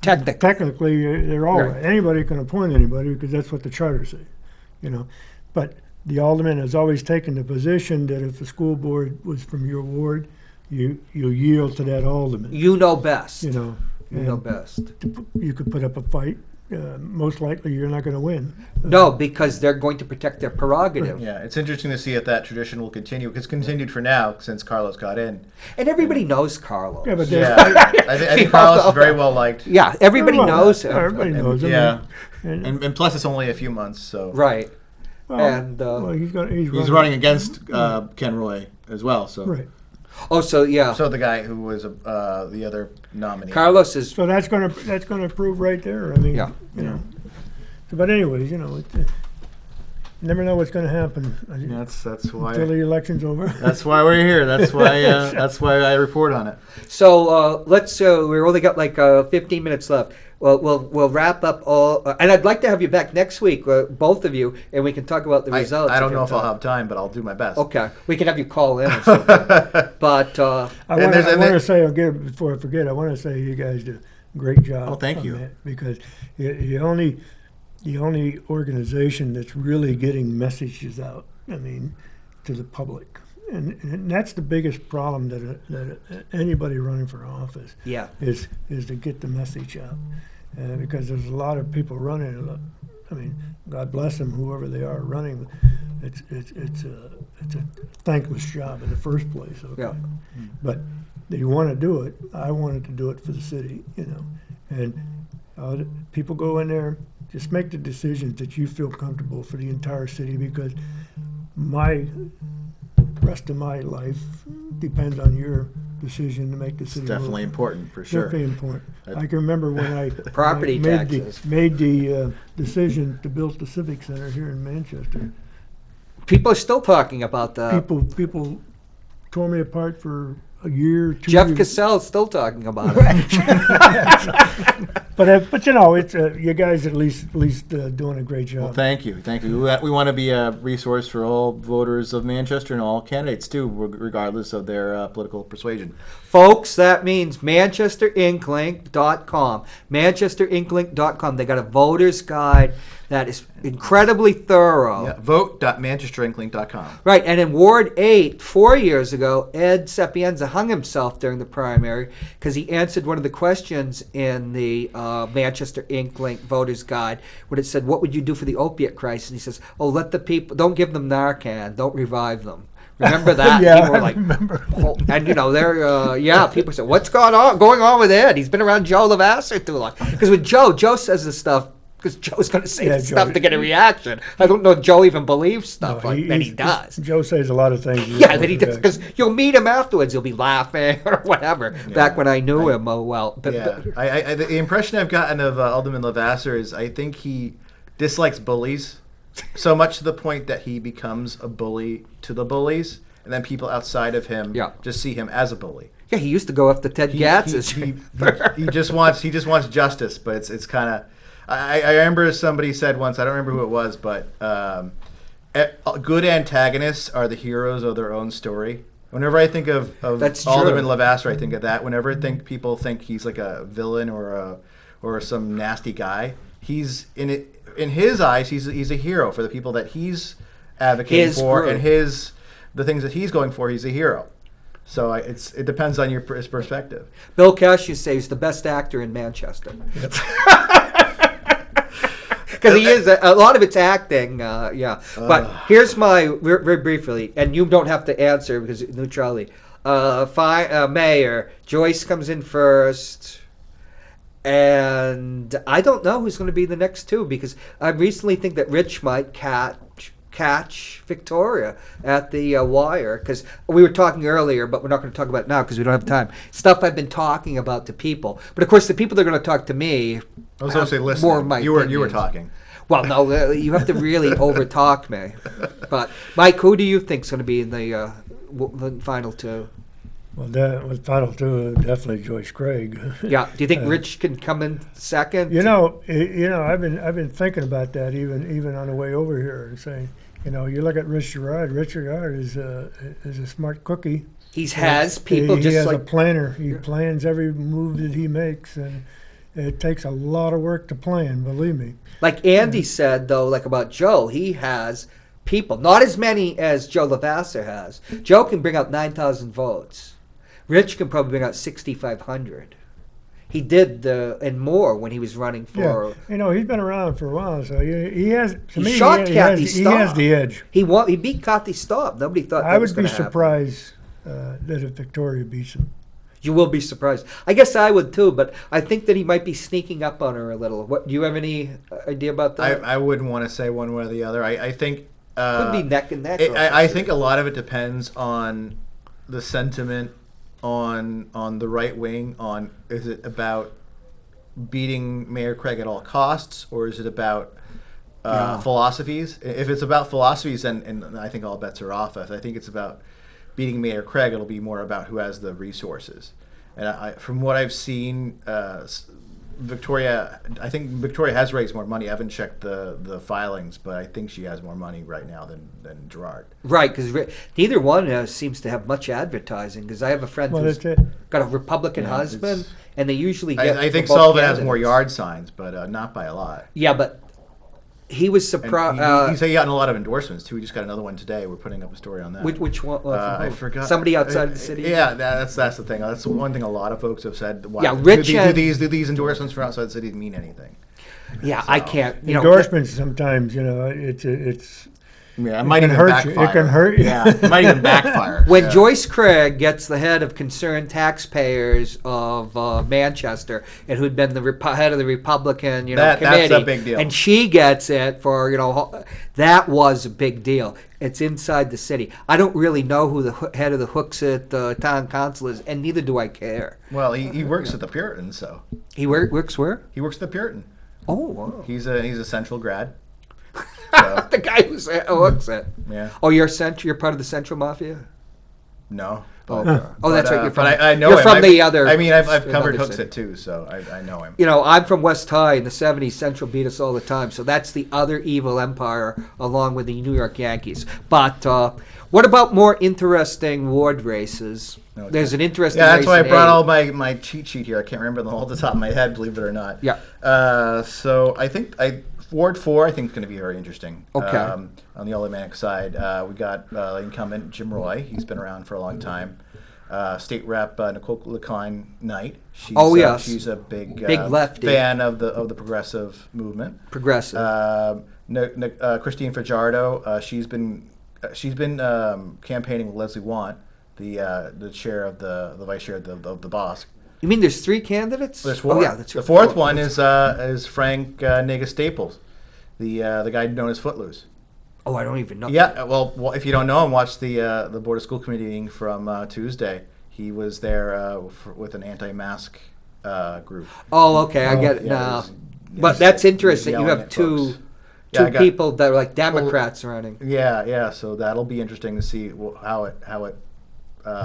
Technically, they're all right. Anybody can appoint anybody because that's what the charter says, But the alderman has always taken the position that if the school board was from your ward, you yield to that alderman. You know best. You know best. You could put up a fight. Most likely you're not going to win. No, because they're going to protect their prerogative. Yeah, it's interesting to see if that tradition will continue. It's continued for now since Carlos got in. And everybody knows Carlos. Yeah, but I think Carlos is very well liked. Yeah, everybody knows him. Everybody knows him. Yeah, and plus it's only a few months, so. Right. Well, he's running against Ken Roy as well, so. Right. Oh, so yeah. So the guy who was the other nominee. Carlos is. So that's gonna prove right there. I mean, yeah. So, but anyways, never know what's going to happen. That's why until the election's over. That's why we're here. That's why I report on it. So let's. We've only got like 15 minutes left. Well, we'll wrap up all, and I'd like to have you back next week, both of you, and we can talk about the results. I don't know if I'll have time, but I'll do my best. Okay, we can have you call in or something. But I want to say, before I forget, I want to say you guys did a great job. Oh, thank you. Because the only organization that's really getting messages out, to the public. And that's the biggest problem that anybody running for office is to get the message out. Because there's a lot of people running I mean, God bless them, whoever they are running. It's a thankless job in the first place. Okay? Yeah. But you want to do it. I wanted to do it for the city, and people go in there. Just make the decisions that you feel comfortable for the entire city, because my rest of my life depends on your decision to make the city It's definitely move. important, for sure. Definitely important. I can remember when I Property taxes. made the decision to build the Civic Center here in Manchester. People are still talking about that. People tore me apart for a year, 2 Jeff years. Cassell's still talking about it. But it's you guys at least doing a great job. Well, thank you. We want to be a resource for all voters of Manchester and all candidates too, regardless of their political persuasion. Folks, that means ManchesterInkLink.com. ManchesterInkLink.com. They got a voter's guide that is incredibly thorough. Yeah, vote.manchesterinklink.com. Right, and in Ward 8, 4 years ago, Ed Sapienza hung himself during the primary because he answered one of the questions in the Manchester Ink Link Voters Guide, when it said, what would you do for the opiate crisis? And he says, let the people, don't give them Narcan, don't revive them. Remember that? Yeah, People were I like, remember. oh, and they're, people said, what's going on with Ed? He's been around Joe Lavasser too long. Because with Joe says this stuff, because Joe's going to say this stuff to get a reaction. I don't know if Joe even believes stuff that he does. Joe says a lot of things. Yeah, that he does. Because you'll meet him afterwards. He'll be laughing or whatever. Yeah. Back when I knew him, the impression I've gotten of Alderman Lavasser is I think he dislikes bullies so much to the point that he becomes a bully to the bullies, and then people outside of him just see him as a bully. Yeah, he used to go after Ted Gatz's. He just wants justice, but it's kind of. I remember somebody said once, I don't remember who it was, but good antagonists are the heroes of their own story. Whenever I think of Alderman Lavasser, I think of that. Whenever people think he's like a villain or some nasty guy, he's in his eyes, he's a hero for the people that he's advocating for, and the things that he's going for. He's a hero. So it depends on your perspective. Bill Cash used to say he's the best actor in Manchester. Yep. Because he is, a lot of it's acting, But here's my, very briefly, and you don't have to answer because neutrality. Mayor, Joyce comes in first, and I don't know who's going to be the next two, because I recently think that Rich might catch Victoria at the wire, because we were talking earlier, but we're not going to talk about it now because we don't have time. Stuff I've been talking about to people, but of course the people that are going to talk to me. I was going to say, listen. More of my you were talking. Well, no, you have to really over-talk me. But Mike, who do you think is going to be in the final two? Well, the final two, definitely Joyce Craig. Yeah. Do you think Rich can come in second? I've been thinking about that even on the way over here, and saying, you look at Rich Gerard. Rich Gerard is a smart cookie. He has people he just has like a planner. He plans every move that he makes, and it takes a lot of work to plan. Believe me. Like Andy said, though, like about Joe, he has people, not as many as Joe Lavasser has. Joe can bring out 9,000 votes. Rich can probably bring out 6,500. He did and more when he was running for. Yeah. He's been around for a while, so he has. He shot Kathy Staub. He has the edge. He beat Kathy Staub. Nobody thought that was going to happen. I would be surprised that if Victoria beats him. You will be surprised. I guess I would too, but I think that he might be sneaking up on her a little. What do you have any idea about that? I wouldn't want to say one way or the other. I think could be neck and neck. I think a lot of it depends on the sentiment on the right wing. Is it about beating Mayor Craig at all costs, or is it about philosophies? If it's about philosophies, and I think all bets are off. If I think it's about beating Mayor Craig, it'll be more about who has the resources. And from what I've seen, Victoria has raised more money. I haven't checked the filings, but I think she has more money right now than Gerard. Right, because neither one seems to have much advertising. Because I have a friend who's got a Republican husband, and they usually get. I think Sullivan has more yard signs, but not by a lot. Yeah, but he was And surprised. he's gotten a lot of endorsements too. We just got another one today. We're putting up a story on that. Which one? I forgot. Somebody outside of the city. Yeah, that's the thing. That's one thing a lot of folks have said. Why, Yeah, Rich do and- these endorsements from outside the city mean anything? Yeah, I can't. Endorsements sometimes, it's Yeah, it might can even hurt you. backfire. It can hurt you. Yeah, it might even backfire. When Yeah. Joyce Craig gets the head of concerned taxpayers of Manchester, and who'd been the head of the Republican, That's committee, a big deal. and she gets it for that was a big deal. It's inside the city. I don't really know who the head of the Hooksett town council is, and neither do I care. Well, he works at the Puritan, so He works where? he works at the Puritan. Oh, wow. He's a Central grad. So, The guy who's at Hooksett. yeah. Oh, you're part of the Central Mafia. No. Oh, But, okay. Oh, that's right. You're from. But I know you're him. from the other. I mean, I've covered another city. Hooksett too, so I know him. I'm from West High. In the 70s, Central beat us all the time. So that's the other evil empire, along with the New York Yankees. But what about more interesting ward races? Okay. There's an interesting Yeah, that's race why I in brought A. all my cheat sheet here. I can't remember them all off the top of my head, believe it or not. Yeah. So I think Ward 4, I think, is going to be very interesting. Okay. On the Aldermanic side, we got incumbent Jim Roy. He's been around for a long time. State Rep Nicole LeCline Knight. She's, yes. she's a big lefty. fan of the progressive movement. Progressive. Christine Fajardo. She's been campaigning with Leslie Want, the chair of the vice chair of the BOSC. You mean there's 3 candidates? There's 4. Oh, yeah, that's the right. 4th one is Frank Negus Staples, the guy known as Footloose. Oh, I don't even know. Yeah, well, if you don't know him, watch the Board of School Committee meeting from Tuesday. He was there with an anti-mask group. Oh, okay. I get it Yeah, now. it was- But that's interesting. You yelling have at two folks. Yeah, I got- people that are like Democrats running. Yeah. So that'll be interesting to see how it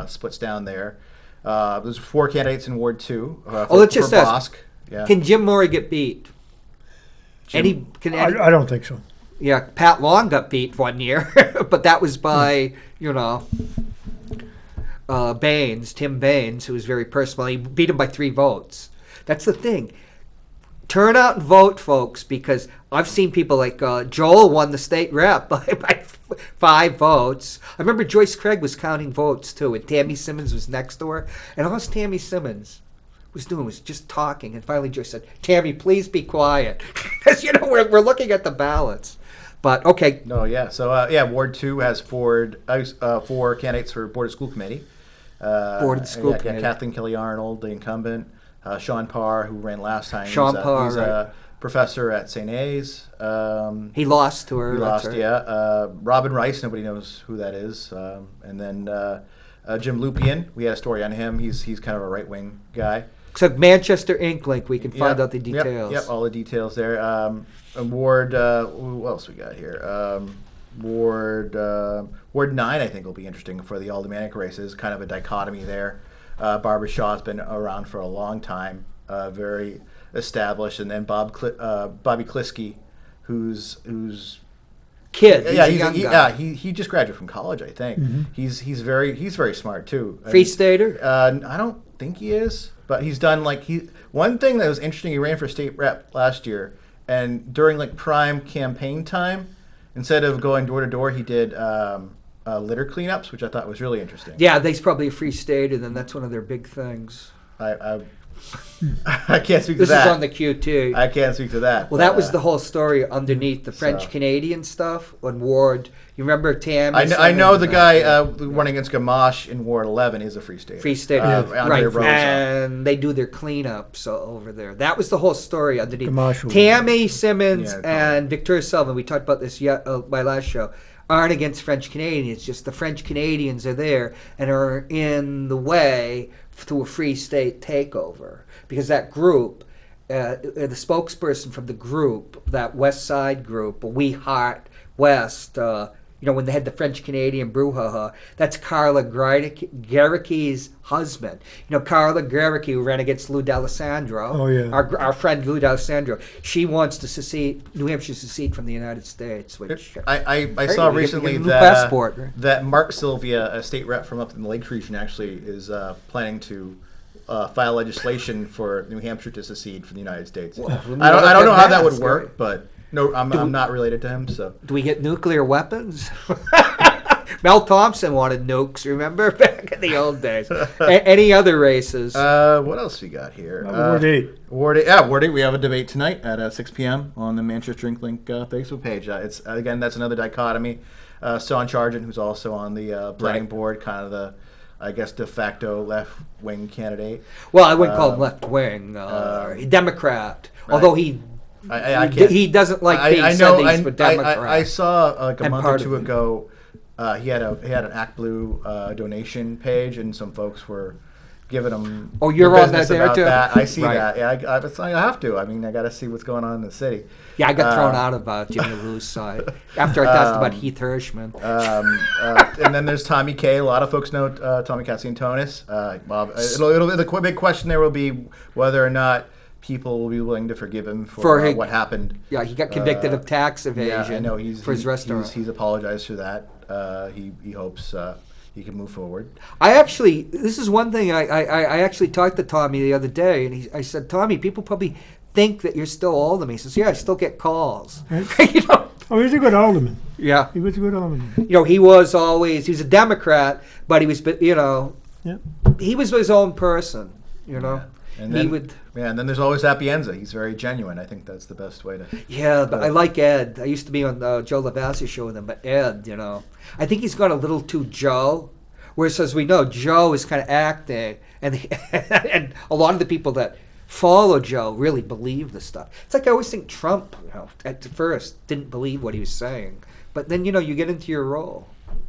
splits down there. There's 4 candidates in Ward 2. Let's just for ask, BOSC. Yeah. Can Jim Murray get beat? I don't think so. Yeah, Pat Long got beat one year, but that was by, Baines, Tim Baines, who was very personal. He beat him by 3 votes. That's the thing. Turn out and vote, folks, because I've seen people like Joel won the state rep by 5 votes. I remember Joyce Craig was counting votes, too, and Tammy Simmons was next to her. And all Tammy Simmons was doing was just talking. And finally Joyce said, Tammy, please be quiet. Because, we're looking at the ballots. But, okay. No, yeah. So, Ward 2 has 4 candidates for Board of School Committee. Board of School Committee. Kathleen Kelly-Arnold, the incumbent. Sean Parr, who ran last time. Sean Parr, he's right. a professor at St. A's. He lost to her. He that's lost, right. yeah. Robin Rice, nobody knows who that is. And then Jim Lupien, we had a story on him. He's kind of a right-wing guy. So Manchester Inklink, we can find out the details. Yep, all the details there. Ward, who else we got here? Ward 9, I think, will be interesting for the aldermanic races. Kind of a dichotomy there. Barbara Shaw's been around for a long time, very established, and then Bobby Kliski, who's Kid, yeah, he's a young guy. yeah, he just graduated from college, I think. Mm-hmm. He's very smart too. Free Stater? I don't think he is, but he's done one thing that was interesting. He ran for state rep last year, and during prime campaign time, instead of going door to door, he did litter cleanups, which I thought was really interesting. Yeah, he's probably a Free Stater, then that's one of their big things. I can't speak to This that. is on the QT. I can't speak to that. Well, that was the whole story underneath the French-Canadian stuff on Ward. You remember Tammy? I know the guy running against Gamache in Ward 11 is a Free Stater. Free Stater, Andre right? Rosa. And they do their cleanups over there. That was the whole story underneath. Gamache was- Tammy Simmons Yeah, and Victoria Sullivan. We talked about this my last show. Aren't against French Canadians. Just the French Canadians are there and are in the way to a Free State takeover because that group. The spokesperson from the group, that West Side group, We Heart West, when they had the French Canadian brouhaha, that's Carla Gericke's husband. Carla Gericke, who ran against Lou D'Alessandro. Oh, yeah. Our friend Lou D'Alessandro. She wants to secede, New Hampshire secede from the United States, which I saw recently New that passport, right? that Mark Sylvia, a state rep from up in the Lakes region, actually is planning to file legislation for New Hampshire to secede from the United States. Well, I don't know how that would work, but No, I'm not related to him. So Do we get nuclear weapons? Mel Thompson wanted nukes, remember? Back in the old days. Any other races? what else we got here? Ward 8. Ward 8. Yeah, Ward 8. We have a debate tonight at 6 p.m. on the Manchester Inklink Facebook page. It's again, that's another dichotomy. Sean Chargent, who's also on the planning board, kind of the, I guess, de facto left-wing candidate. Well, I wouldn't call him left-wing. Democrat. Right. Although he doesn't like being said he's a Democrat. I saw like a And month part or of two it. ago, he had an Act Blue donation page, and some folks were giving him. Oh, you're the on that business there about too? that. I see Right. that. Yeah, I have to. I mean, I got to see what's going on in the city. Yeah, I got thrown out of Jimmy Lou's side after I talked about Heath Hirschman. And then there's Tommy K. A lot of folks know Tommy Cassiantonis. The big question there will be whether or not people will be willing to forgive him for what happened. Yeah, he got convicted of tax evasion. Yeah, I know for his restaurant. He's apologized for that. He hopes he can move forward. This is one thing I actually talked to Tommy the other day, and I said, Tommy, people probably think that you're still Alderman. He says, yeah, I still get calls. Right. Oh, he's a good alderman. Yeah. He was a good alderman. He was a Democrat, but he was, Yeah. he was his own person, Yeah. And he then, would. Yeah, and then there's always Appienza. He's very genuine. I think that's the best way to. Yeah, but I like Ed. I used to be on Joe Lavassi show with him, but Ed, I think he's gone a little too Joe. Whereas, as we know, Joe is kind of acting, and and a lot of the people that follow Joe really believe the stuff. It's like I always think Trump, at first didn't believe what he was saying, but then you get into your role.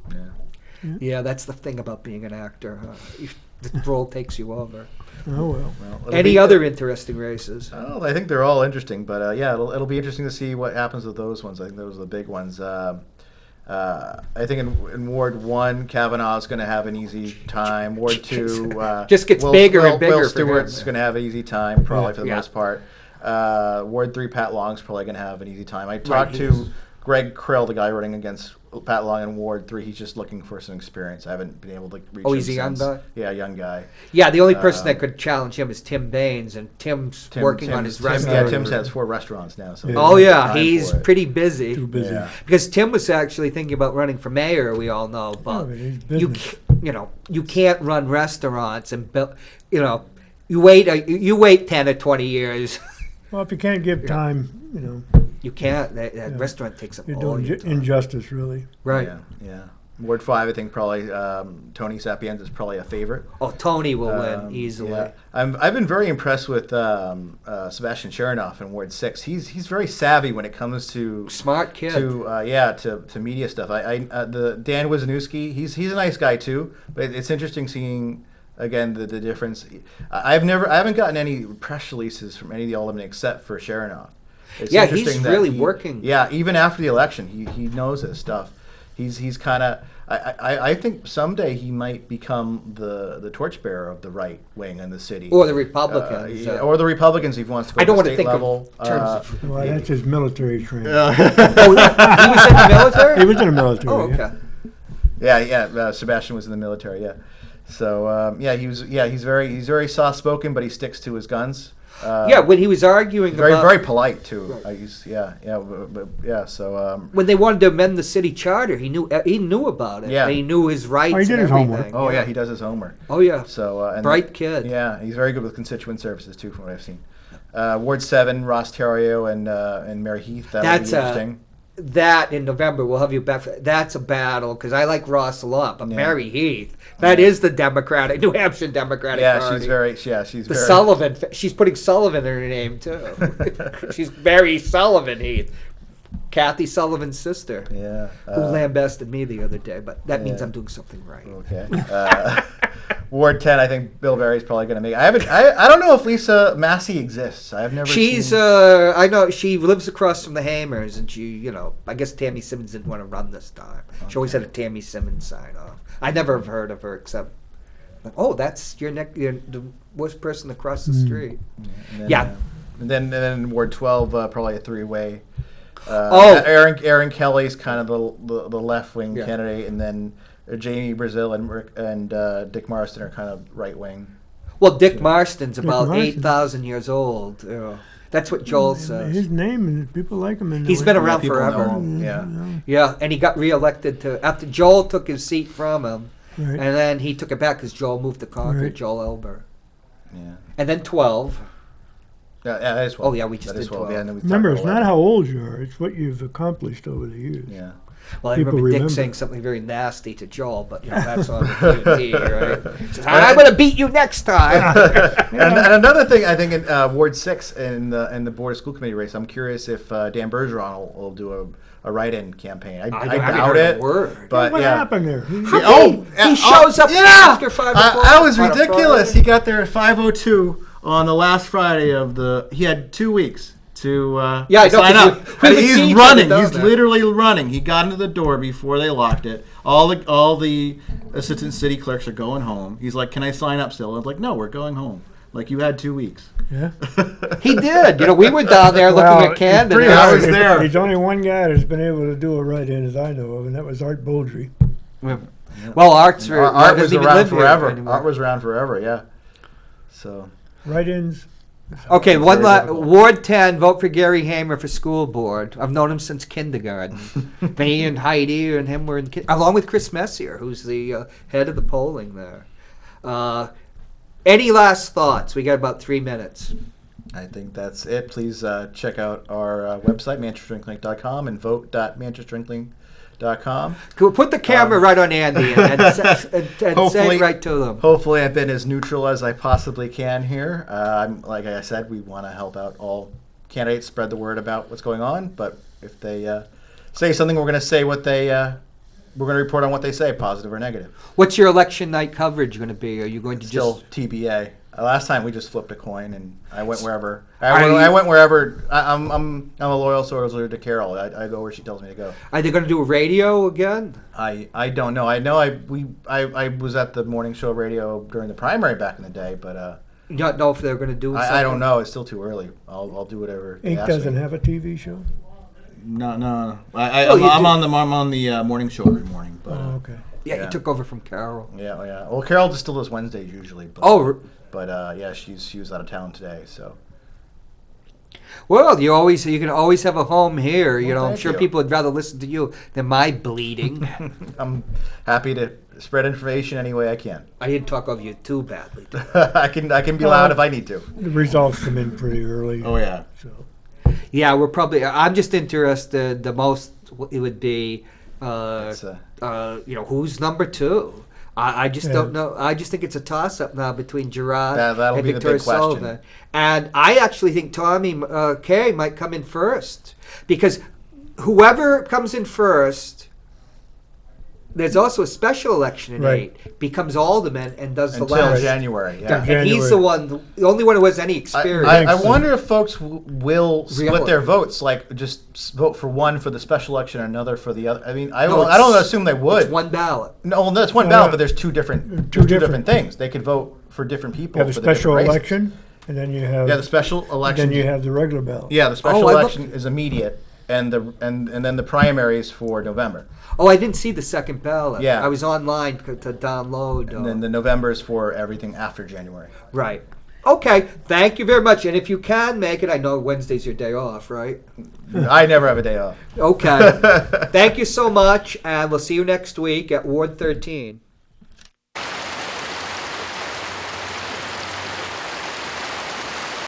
Yeah. Yeah, that's the thing about being an actor. Huh? The role takes you over. Oh, well. Any other interesting races? Oh, I think they're all interesting, but yeah, it'll be interesting to see what happens with those ones. I think those are the big ones. I think in Ward 1, Kavanaugh's going to have an easy time. Ward 2 just gets bigger and bigger. Will for him. Stewart's going to have an easy time, probably for the Yeah. most part. Ward 3, Pat Long's probably going to have an easy time. I talked to Greg Krill, the guy running against Pat Long in Ward 3. He's just looking for some experience. I haven't been able to reach him. Oh, he's a young since. guy? Yeah, young guy. Yeah, the only person that could challenge him is Tim Baines, and Tim's working on his restaurant. Yeah, Tim has 4 restaurants now. So Oh yeah, time he's for it. pretty busy. Too busy. Yeah. Because Tim was actually thinking about running for mayor. We all know, but but he's you business. you can't run restaurants and you wait 10 or 20 years. Well, if you can't give time, You can't. That restaurant takes up you're all doing your time. injustice, really. Right. Yeah. Ward 5, I think probably Tony Sapienza is probably a favorite. Oh, Tony will win easily. Yeah. I've been very impressed with Sebastian Chernoff in Ward 6. He's very savvy when it comes to Smart kid. to media stuff. The Dan Wisniewski, he's a nice guy too, but it's interesting seeing again the difference. I haven't gotten any press releases from any of the aldermen except for Chernoff. It's Yeah, interesting he's that really working. Yeah, even after the election, he knows his stuff. He's kind of. I think someday he might become the torchbearer of the right wing in the city, Or the Republicans. or the Republicans if he wants to go I don't to want the to state think level. in terms of. Well, that's his military training. Oh, he was in the military? He was in the military. Oh, okay. Sebastian was in the military. Yeah, so he's very soft spoken, but he sticks to his guns. When he was arguing Very about very polite too. Right. So when they wanted to amend the city charter, he knew about it. Yeah. And he knew his rights. Oh, he did and his homework. everything. oh yeah, he does his homework. Oh yeah. So and Bright kid. Yeah, he's very good with constituent services too, from what I've seen. Ward 7, Ross Terrio and Mary Heath. That'll That's be interesting. That in November we'll have you back. That's a battle because I like Ross a lot, but Yeah. Mary Heath, that is the Democratic, New Hampshire Democratic Party. She's The very. Sullivan. She's putting Sullivan in her name too. She's Mary Sullivan Heath, Kathy Sullivan's sister, Yeah. who lambasted me the other day. But that means yeah. I'm doing something right. Okay. Ward 10, I think Bill Berry's probably going to make. I don't know if Lisa Massey exists. I've never. She's seen... I know she lives across from the Hamers, and she I guess Tammy Simmons didn't want to run this time. She always had a Tammy Simmons sign off. I never have heard of her except, that's you're the worst person across the street. And then, Yeah. And then Ward 12, probably a 3-way. Aaron Kelly's kind of the left wing candidate, and then Jamie Brazil and Dick Marston are kind of right wing. Well, Dick Marston's about Marston. 8,000 years old. Yeah. That's what Joel says. His name, and people like him. He's been around people forever. know him, yeah. Yeah, and he got reelected after Joel took his seat from him, Right. and then he took it back because Joel moved to Concord, Right. Joel Elber. Yeah. And then 12. Yeah, that is 12. Oh, yeah, we just That is did 12. 12. Yeah, and then we Remember, talked it's about not 11. how old you are; it's what you've accomplished over the years. Yeah. Well, I People remember Dick remember. saying something very nasty to Joel, but that's on the TV, right? He says, I'm going to beat you next time. And another thing, I think in Ward 6 in the Board of School Committee race, I'm curious if Dan Bergeron will do a write-in campaign. I haven't doubt heard a it. word. But what yeah. happened there? He shows up after 5 o'clock. That was on a ridiculous. Friday. He got there at 5:02 on the last Friday of the. He had 2 weeks to Yeah, I know, sign 'cause up. we And would see he's each running. other He's down there. literally running. He got into the door before they locked it. All the assistant city clerks are going home. He's like, "Can I sign up still?" I was like, "No, we're going home. Like you had 2 weeks." Yeah. He did. We were down there looking Well, at it's candidates. pretty I hard. was there. There's only one guy that's been able to do a write-in, as I know of, and that was Art Beaudry. Well, Art's Art was doesn't even around live here forever. anymore. Art was around forever. Yeah. So. Write-ins. Okay, Very difficult. Ward 10, vote for Gary Hamer for school board. I've known him since kindergarten. Me and Heidi and him were in along with Chris Messier, who's the head of the polling there. Any last thoughts? We got about 3 minutes. I think that's it. Please check out our website, manchesterdrinklink.com, and vote.manchesterdrinklink.com. Could we put the camera right on Andy and say Hopefully- it right to them. Hopefully, I've been as neutral as I possibly can here. Like I said, we want to help out all candidates, spread the word about what's going on. But if they say something, we're going to say what they. We're going to report on what they say, positive or negative. What's your election night coverage going to be? Are you going to Still just... TBA. Last time we just flipped a coin and I went wherever. Are I you- went wherever. I'm a loyal soldier to Carol. I go where she tells me to go. Are they going to do a radio again? I don't know. I know I was at the morning show radio during the primary back in the day, but You don't know if they're going to do something? I don't know. It's still too early. I'll do whatever. they Ink ask me. doesn't have a TV show. No. Oh, I'm you on do- the morning show every morning. But Oh, okay. Yeah, Yeah. he took over from Carol. yeah. Well, Carol just still does Wednesdays usually. But, But yeah, she was out of town today, so. Well, you can always have a home here. Well, I'm thank sure you. people would rather listen to you than my bleeding. I'm happy to spread information any way I can. I didn't talk over you too badly. did I can be loud if I need to. The results come in pretty early. Oh yeah. So Yeah, I'm just interested. The most it would be, It's, who's number 2. I just Yeah. don't know. I just think it's a toss-up now between Gerard That'll and be the Victoria big question. Sullivan. And I actually think Tommy Kay might come in first because whoever comes in first, there's also a special election in Right. 8, becomes alderman and does the until last. January. Yeah. And he's the only one who has any experience. I wonder if folks will split Really? their votes, like just vote for one for the special election and another for the other. I mean, I No, don't it's- assume they would. It's one ballot. No, well, that's one No, ballot, no. but there's two different Two different. things. They could vote for different people. you have a for the special different races. election, and then you have Yeah, the special election. then you have the regular ballot. Yeah, the special Oh, I election is immediate, and then the primaries for November, Oh, I didn't see the second ballot. Yeah. I was online to download. and then the November is for everything after January. Right. Okay. Thank you very much. And if you can make it, I know Wednesday's your day off, right? I never have a day off. Okay. Thank you so much, and we'll see you next week at Ward 13.